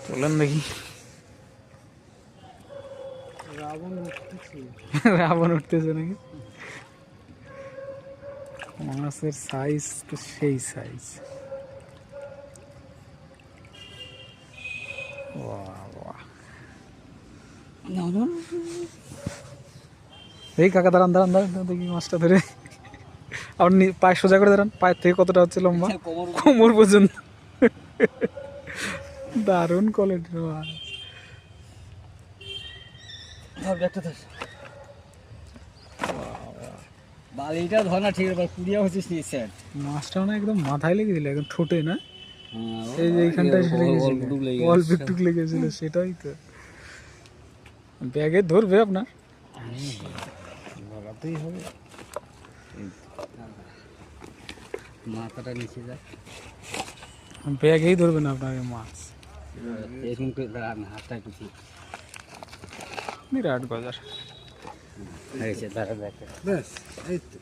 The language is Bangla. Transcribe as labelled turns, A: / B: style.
A: বলেন দেখি। রাবণ উঠতেছে নাকি? মাছের সাইজ তো সেই সাইজ। এই কাকা দাঁড়ান দাঁড়ান দাঁড়ান দেখি মাছটা ধরে। আপনি পায়ে সোজা করে দাঁড়ান, পায়ের থেকে কতটা হচ্ছে লম্বা? কোমর পর্যন্ত। দারুণ কোয়ালিটির মাছ।
B: বালিটা ধরা ঠিক আছে, কুড়িয়া হচ্ছে স্যার।
A: মাছটা না একদম মাথায় লেগে দিল, একদম ঠোঁটে না? এই যে এইখানটায় অল্প একটু লেগেছিল, সেটাই তো। ব্যাগে ধরবে আপনার?
B: ধরাতেই হবে, মাথাটা নিচে যায়।
A: ব্যাগেই ধরবে না আপনার মাছ।
B: এরকম করে দাঁড়ান, হাতটা একটু
A: বিরাট গজার।
B: দাঁড়া দেখে ব্যাস এই তো।